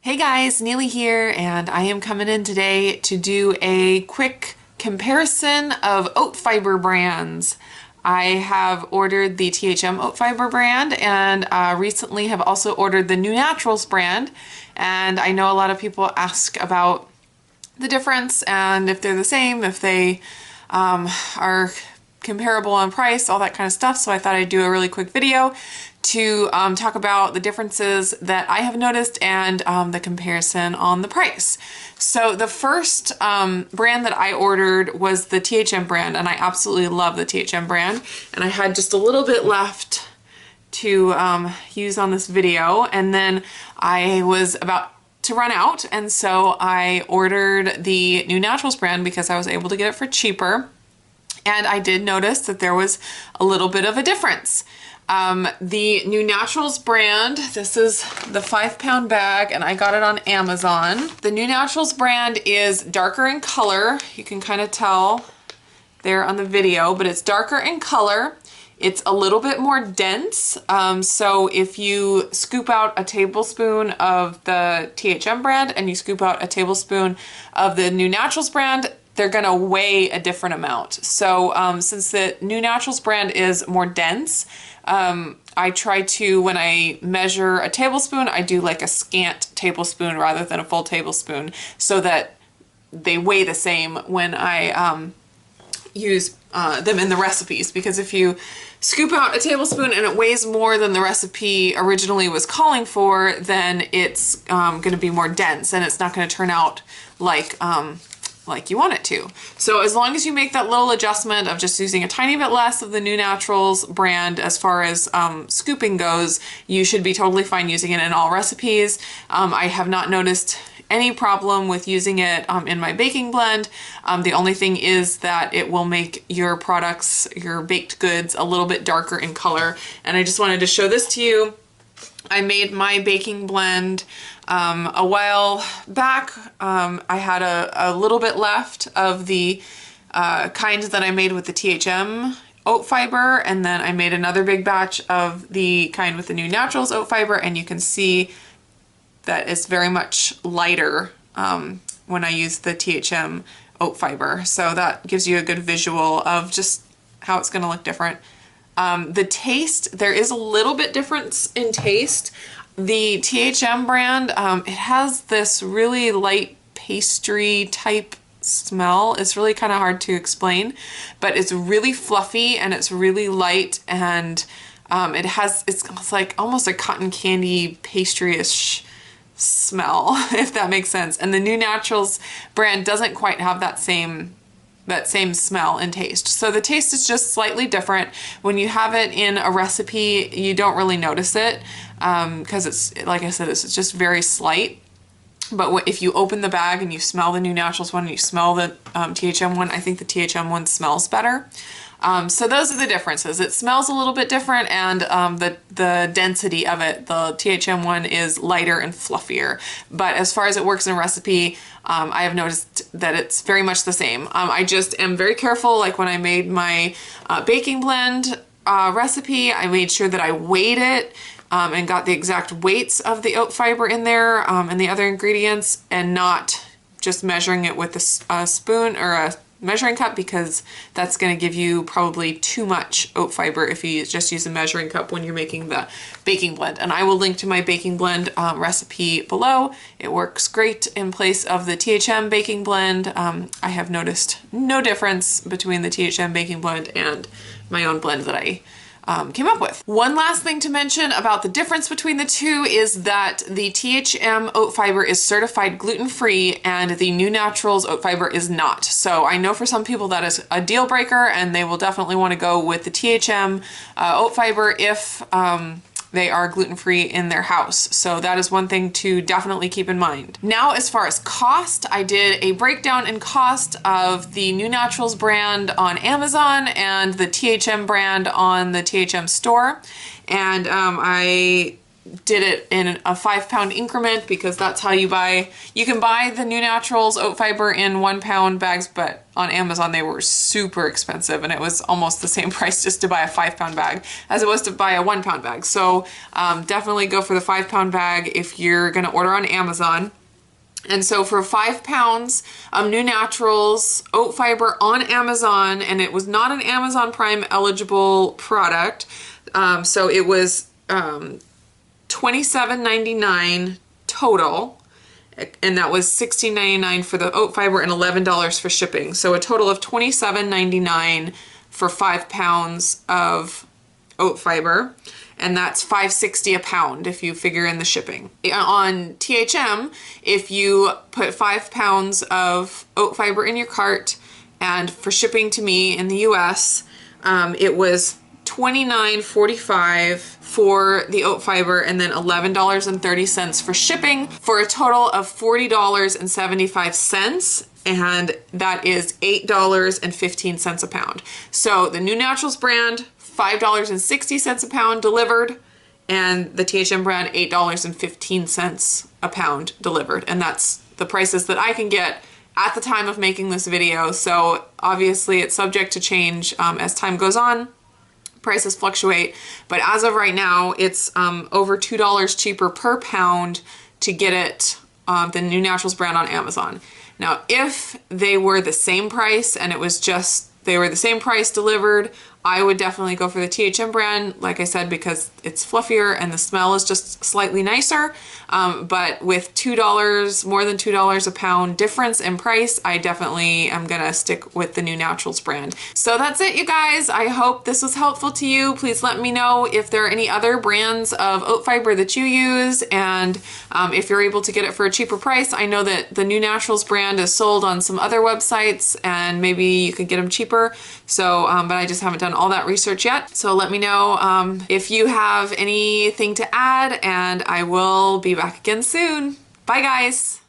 Hey guys, Neely here, and I am coming in today to do a quick comparison of oat fiber brands. I have ordered the THM oat fiber brand and recently have also ordered the NuNaturals brand, and I know a lot of people ask about the difference and if they're the same, if they are comparable on price, all that kind of stuff. So I thought I'd do a really quick video to talk about the differences that I have noticed and the comparison on the price. So the first brand that I ordered was the THM brand, and I absolutely love the THM brand. And I had just a little bit left to use on this video, and then I was about to run out, and so I ordered the NuNaturals brand because I was able to get it for cheaper. And I did notice that there was a little bit of a difference. The NuNaturals brand, this is the 5-pound bag, and I got it on Amazon. The NuNaturals brand is darker in color. You can kind of tell there on the video, but it's darker in color. It's a little bit more dense. So if you scoop out a tablespoon of the THM brand and you scoop out a tablespoon of the NuNaturals brand, they're gonna weigh a different amount. So since the NuNaturals brand is more dense, I try to, when I measure a tablespoon, I do like a scant tablespoon rather than a full tablespoon so that they weigh the same when I use them in the recipes. Because if you scoop out a tablespoon and it weighs more than the recipe originally was calling for, then it's gonna be more dense and it's not gonna turn out like you want it to. So as long as you make that little adjustment of just using a tiny bit less of the NuNaturals brand as far as scooping goes, you should be totally fine using it in all recipes. I have not noticed any problem with using it in my baking blend. The only thing is that it will make your products, your baked goods, a little bit darker in color. And I just wanted to show this to you. I made my baking blend a while back. I had a little bit left of the kind that I made with the THM oat fiber, and then I made another big batch of the kind with the NuNaturals oat fiber, and you can see that it's very much lighter when I use the THM oat fiber. So that gives you a good visual of just how it's going to look different. The taste, there is a little bit difference in taste. The THM brand, it has this really light pastry type smell. It's really kind of hard to explain, but it's really fluffy and it's really light, and it's like almost a cotton candy pastry-ish smell, if that makes sense. And the NuNaturals brand doesn't quite have that same smell and taste. So the taste is just slightly different. When you have it in a recipe, you don't really notice it because it's, like I said, it's just very slight. But if you open the bag and you smell the NuNaturals one and you smell the THM one, I think the THM one smells better. So those are the differences. It smells a little bit different, and the density of it, the THM one is lighter and fluffier. But as far as it works in a recipe, I have noticed that it's very much the same. I just am very careful, like when I made my baking blend recipe, I made sure that I weighed it and got the exact weights of the oat fiber in there and the other ingredients, and not just measuring it with a spoon or a measuring cup, because that's going to give you probably too much oat fiber if you just use a measuring cup when you're making the baking blend. And I will link to my baking blend recipe below. It works great in place of the THM baking blend. I have noticed no difference between the THM baking blend and my own blend that I came up with. One last thing to mention about the difference between the two is that the THM oat fiber is certified gluten-free and the NuNaturals oat fiber is not. So I know for some people that is a deal breaker, and they will definitely want to go with the THM oat fiber if they are gluten-free in their house. So that is one thing to definitely keep in mind. Now, as far as cost, I did a breakdown in cost of the NuNaturals brand on Amazon and the THM brand on the THM store. And I did it in a 5-pound increment because that's how you can buy the NuNaturals oat fiber in 1-pound bags, but on Amazon they were super expensive and it was almost the same price just to buy a 5-pound bag as it was to buy a 1-pound bag. So definitely go for the 5-pound bag if you're gonna order on Amazon. And so for 5 pounds of NuNaturals oat fiber on Amazon, and it was not an Amazon Prime eligible product, so it was $27.99 total, and that was $16.99 for the oat fiber and $11 for shipping. So a total of $27.99 for 5 pounds of oat fiber, and that's $5.60 a pound if you figure in the shipping. On THM, if you put 5 pounds of oat fiber in your cart, and for shipping to me in the US, it was $29.45 for the oat fiber and then $11.30 for shipping, for a total of $40.75, and that is $8.15 a pound. So the NuNaturals brand, $5.60 a pound delivered, and the THM brand, $8.15 a pound delivered. And that's the prices that I can get at the time of making this video. So obviously it's subject to change as time goes on. Prices fluctuate, but as of right now, it's over $2 cheaper per pound to get it, the NuNaturals brand on Amazon. Now, if they were the same price and it was just, they were the same price delivered, I would definitely go for the THM brand, like I said, because it's fluffier and the smell is just slightly nicer. But with $2, more than $2 a pound difference in price, I definitely am gonna stick with the NuNaturals brand. So that's it, you guys. I hope this was helpful to you. Please let me know if there are any other brands of oat fiber that you use, and if you're able to get it for a cheaper price. I know that the NuNaturals brand is sold on some other websites and maybe you could get them cheaper. So, but I just haven't done all that research yet. So let me know if you have anything to add, and I will be back again soon. Bye guys.